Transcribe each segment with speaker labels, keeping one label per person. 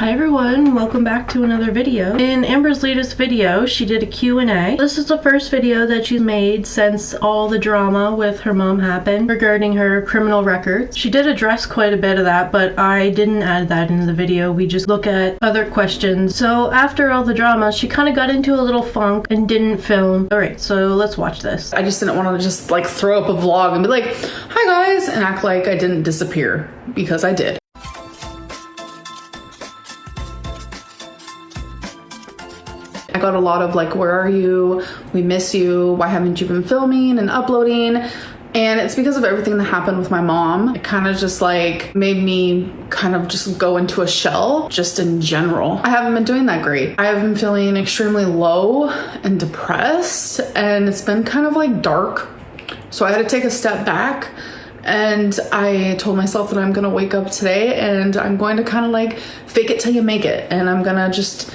Speaker 1: Hi everyone, welcome back to another video. In Amber's latest video, she did a Q&A. This is the first video that she's made since all the drama with her mom happened regarding her criminal records. She did address quite a bit of that, but I didn't add that into the video. We just look at other questions. So after all the drama, she kind of got into a little funk and didn't film. Alright, so let's watch this.
Speaker 2: I just didn't want to just like throw up a vlog and be like, hi guys, and act like I didn't disappear, because I did. I got a lot of like, where are you? We miss you. Why haven't you been filming and uploading? And it's because of everything that happened with my mom. It kind of just like made me kind of just go into a shell just in general. I haven't been doing that great. I have been feeling extremely low and depressed, and it's been kind of like dark. So I had to take a step back, and I told myself that I'm gonna wake up today and I'm going to kind of like fake it till you make it. And I'm gonna just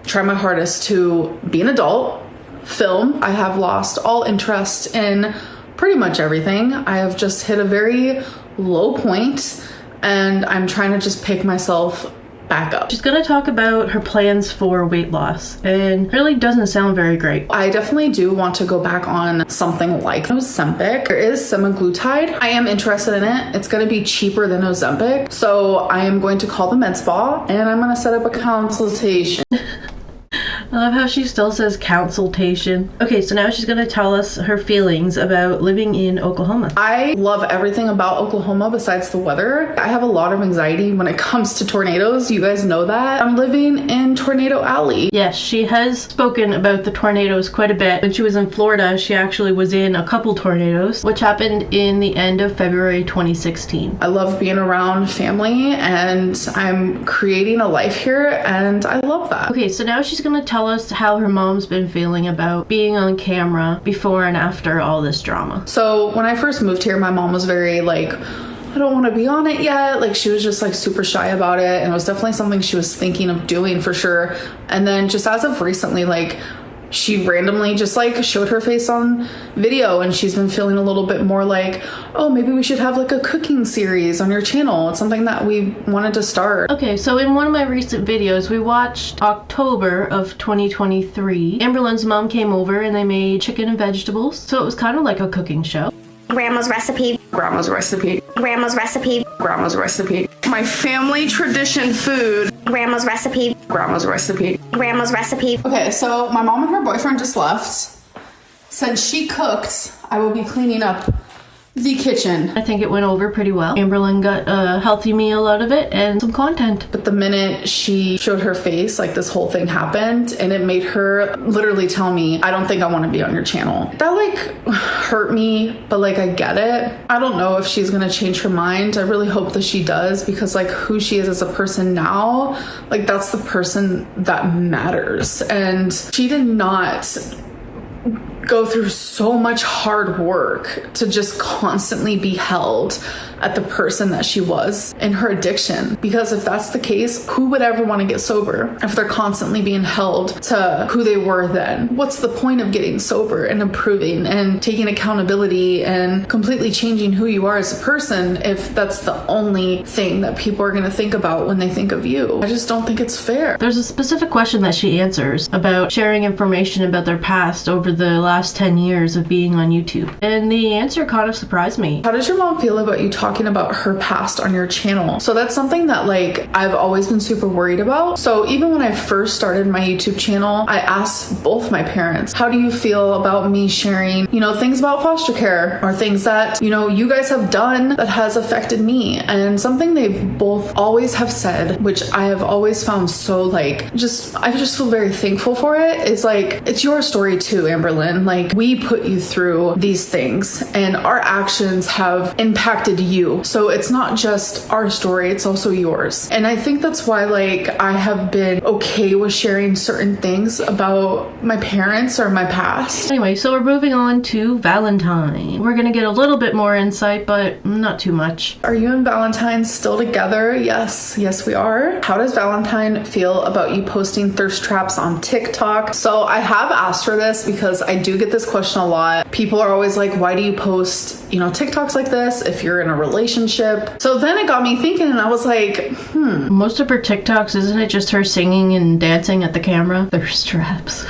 Speaker 2: try my hardest to be an adult, film. I have lost all interest in pretty much everything. I have just hit a very low point, and I'm trying to just pick myself back up.
Speaker 1: She's gonna talk about her plans for weight loss, and really doesn't sound very great.
Speaker 2: I definitely do want to go back on something like Ozempic. There is semaglutide. I am interested in it. It's gonna be cheaper than Ozempic. So I am going to call the med spa and I'm gonna set up a consultation.
Speaker 1: I love how she still says consultation. Okay, so now she's gonna tell us her feelings about living in Oklahoma.
Speaker 2: I love everything about Oklahoma besides the weather. I have a lot of anxiety when it comes to tornadoes. You guys know that. I'm living in Tornado Alley.
Speaker 1: Yes, she has spoken about the tornadoes quite a bit. When she was in Florida, she actually was in a couple tornadoes, which happened in the end of February 2016.
Speaker 2: I love being around family, and I'm creating a life here, and I love that.
Speaker 1: Okay, so now she's gonna tell us how her mom's been feeling about being on camera before and after all this drama.
Speaker 2: So when I first moved here, my mom was very like, I don't want to be on it yet. Like, she was just like super shy about it, and it was definitely something she was thinking of doing for sure. And then just as of recently, like, she randomly just like showed her face on video, and she's been feeling a little bit more like, oh, maybe we should have like a cooking series on your channel. It's something that we wanted to start.
Speaker 1: Okay, so in one of my recent videos, we watched October of 2023. Amberlynn's mom came over and they made chicken and vegetables. So it was kind of like a cooking show.
Speaker 3: Grandma's recipe.
Speaker 2: Grandma's recipe.
Speaker 3: Grandma's recipe.
Speaker 2: Grandma's recipe. My family tradition food.
Speaker 3: Grandma's recipe.
Speaker 2: Grandma's recipe.
Speaker 3: Grandma's recipe.
Speaker 2: Okay, so my mom and her boyfriend just left. Since she cooked, I will be cleaning up the kitchen.
Speaker 1: I think it went over pretty well. Amberlynn got a healthy meal out of it and some content.
Speaker 2: But the minute she showed her face, like, this whole thing happened, and it made her literally tell me, I don't think I want to be on your channel. That like hurt me, but like I get it. I don't know if she's gonna change her mind. I really hope that she does, because like who she is as a person now, like that's the person that matters. And she did not go through so much hard work to just constantly be held at the person that she was in her addiction. Because if that's the case, who would ever want to get sober if they're constantly being held to who they were then? What's the point of getting sober and improving and taking accountability and completely changing who you are as a person if that's the only thing that people are going to think about when they think of you? I just don't think it's fair.
Speaker 1: There's a specific question that she answers about sharing information about their past over the last 10 years of being on YouTube. And the answer kind of surprised me.
Speaker 2: How does your mom feel about you talking about her past on your channel? So that's something that like I've always been super worried about. So even when I first started my YouTube channel, I asked both my parents, how do you feel about me sharing, you know, things about foster care or things that, you know, you guys have done that has affected me? And something they've both always have said, which I have always found so like, I just feel very thankful for it, is like, it's your story too, Amberlynn. Like, we put you through these things and our actions have impacted you. So it's not just our story, it's also yours. And I think that's why like I have been okay with sharing certain things about my parents or my past.
Speaker 1: Anyway, so we're moving on to Valentine. We're gonna get a little bit more insight, but not too much.
Speaker 2: Are you and Valentine still together? Yes, we are. How does Valentine feel about you posting thirst traps on TikTok? So I have asked her this because I do do get this question a lot. People are always like, why do you post, TikToks like this if you're in a relationship? So then it got me thinking, and I was like,
Speaker 1: Most of her TikToks, isn't it just her singing and dancing at the camera? Thirst traps.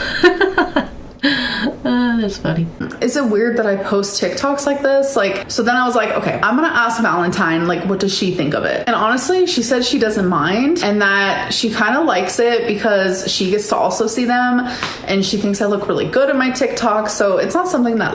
Speaker 1: That's funny.
Speaker 2: Is it weird that I post TikToks like this? So then I was like, okay, I'm gonna ask Valentine, what does she think of it? And honestly, she said she doesn't mind and that she kind of likes it because she gets to also see them and she thinks I look really good in my TikTok. So it's not something that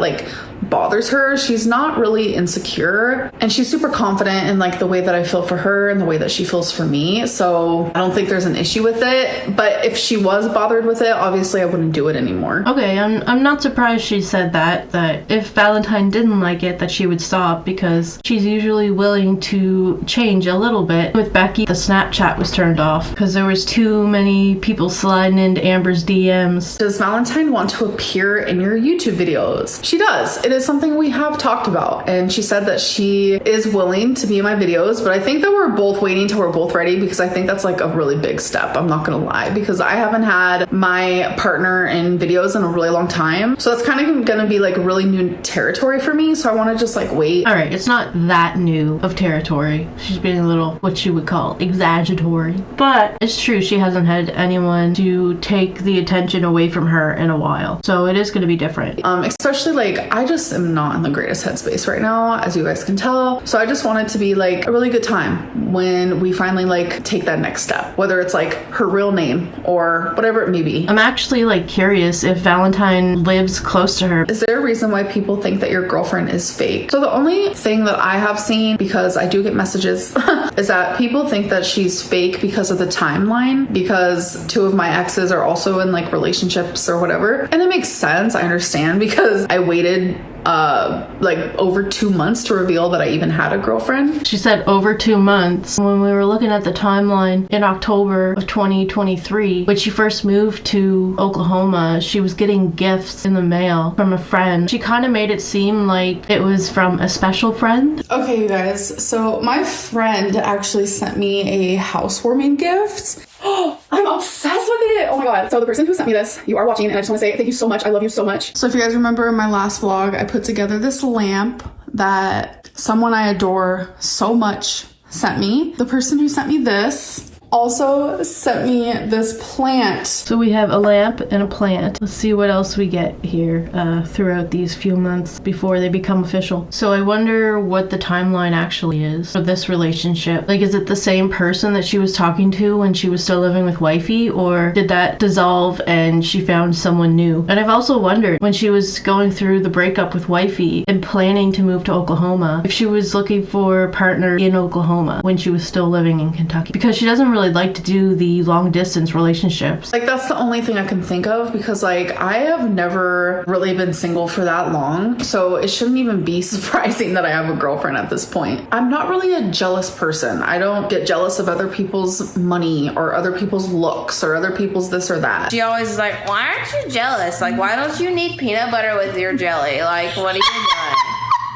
Speaker 2: bothers her. She's not really insecure and she's super confident in the way that I feel for her and the way that she feels for me. So I don't think there's an issue with it. But if she was bothered with it, obviously I wouldn't do it anymore.
Speaker 1: Okay, I'm not surprised she said that if Valentine didn't like it, that she would stop, because she's usually willing to change a little bit. With Becky, the Snapchat was turned off because there was too many people sliding into Amber's DMs.
Speaker 2: Does Valentine want to appear in your YouTube videos? She does. It is something we have talked about, and she said that she is willing to be in my videos, but I think that we're both waiting till we're both ready, because I think that's a really big step. I'm not gonna lie, because I haven't had my partner in videos in a really long time, so that's kind of gonna be really new territory for me. So I want to just wait.
Speaker 1: All right, it's not that new of territory. She's being a little what you would call exaggeratory, but it's true, she hasn't had anyone to take the attention away from her in a while, so it is going to be different.
Speaker 2: Especially I just am not in the greatest headspace right now, as you guys can tell. So I just want it to be a really good time when we finally take that next step, whether it's her real name or whatever it may be.
Speaker 1: I'm actually curious if Valentine lives close to her.
Speaker 2: Is there a reason why people think that your girlfriend is fake? So the only thing that I have seen, because I do get messages, is that people think that she's fake because of the timeline, because two of my exes are also in relationships or whatever. And it makes sense. I understand, because I waited over 2 months to reveal that I even had a girlfriend.
Speaker 1: She said over 2 months. When we were looking at the timeline in October of 2023, when she first moved to Oklahoma, she was getting gifts in the mail from a friend. She kind of made it seem like it was from a special friend.
Speaker 2: Okay, you guys, so my friend actually sent me a housewarming gift. Oh, I'm obsessed with it. Oh my god. So the person who sent me this, you are watching, and I just want to say thank you so much. I love you so much. So if you guys remember in my last vlog, I put together this lamp that someone I adore so much sent me. The person who sent me this also sent me this plant.
Speaker 1: So we have a lamp and a plant. Let's see what else we get here throughout these few months before they become official. So I wonder what the timeline actually is for this relationship. Is it the same person that she was talking to when she was still living with wifey, or did that dissolve and she found someone new? And I've also wondered, when she was going through the breakup with wifey and planning to move to Oklahoma, if she was looking for a partner in Oklahoma when she was still living in Kentucky, because she doesn't really like to do the long distance relationships.
Speaker 2: That's the only thing I can think of, because I have never really been single for that long, so it shouldn't even be surprising that I have a girlfriend at this point. I'm not really a jealous person. I don't get jealous of other people's money or other people's looks or other people's this or that.
Speaker 4: She always is like, why aren't you jealous? Why don't you need peanut butter with your jelly? What are you doing?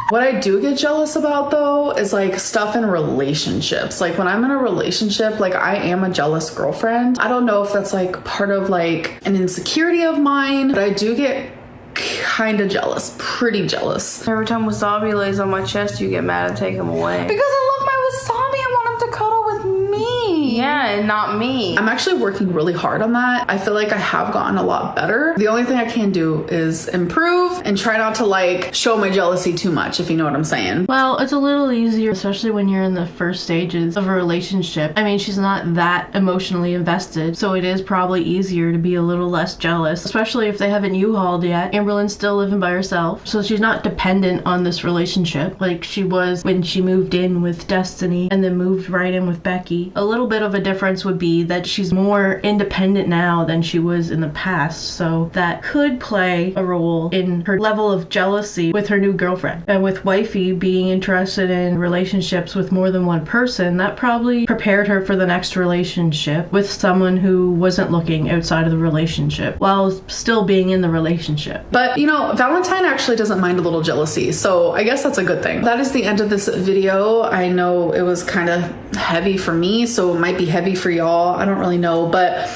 Speaker 2: What I do get jealous about, though, is stuff in relationships. When I'm in a relationship, I am a jealous girlfriend. I don't know if that's part of an insecurity of mine, but I do get kind of jealous, pretty jealous.
Speaker 4: Every time Wasabi lays on my chest, you get mad and take him away.
Speaker 2: Because I love my Wasabi. I want him to cuddle with me.
Speaker 4: Yeah, and not me.
Speaker 2: I'm actually working really hard on that. I feel like I have gotten a lot better. The only thing I can do is improve and try not to show my jealousy too much, if you know what I'm saying.
Speaker 1: Well, it's a little easier, especially when you're in the first stages of a relationship. I mean, she's not that emotionally invested, so it is probably easier to be a little less jealous, especially if they haven't U-hauled yet. Amberlynn's still living by herself, so she's not dependent on this relationship like she was when she moved in with Destiny and then moved right in with Becky. A little bit of a difference would be that she's more independent now than she was in the past, so that could play a role in her level of jealousy with her new girlfriend. And with wifey being interested in relationships with more than one person, that probably prepared her for the next relationship with someone who wasn't looking outside of the relationship while still being in the relationship.
Speaker 2: But Valentine actually doesn't mind a little jealousy, so I guess that's a good thing. That is the end of this video. I know it was kind of heavy for me, so it might be heavy for y'all. I don't really know, but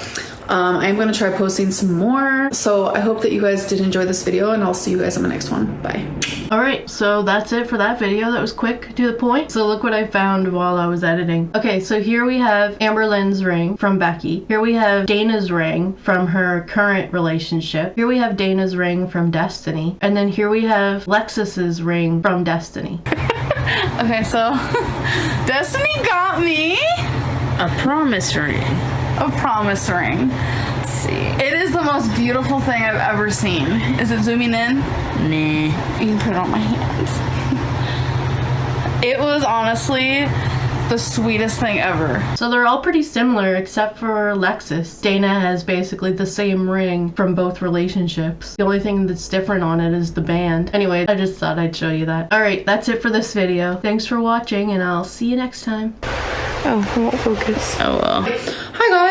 Speaker 2: I'm gonna try posting some more. So I hope that you guys did enjoy this video, and I'll see you guys on the next one. Bye.
Speaker 1: Alright, so that's it for that video. That was quick, to the point. So look what I found while I was editing. Okay, so here we have Amberlynn's ring from Becky. Here we have Dana's ring from her current relationship. Here we have Dana's ring from Destiny. And then here we have Lexus's ring from Destiny.
Speaker 2: Okay, so Destiny got me
Speaker 4: A promise ring.
Speaker 2: a promise ring. Let's see. It is the most beautiful thing I've ever seen. Is it zooming in?
Speaker 4: Nah.
Speaker 2: You can put it on my hand. It was honestly the sweetest thing ever.
Speaker 1: So they're all pretty similar except for Lexus. Dana has basically the same ring from both relationships. The only thing that's different on it is the band. Anyway, I just thought I'd show you that. Alright, that's it for this video. Thanks for watching and I'll see you next time.
Speaker 4: Oh, I won't focus. Oh well.
Speaker 2: Hi guys.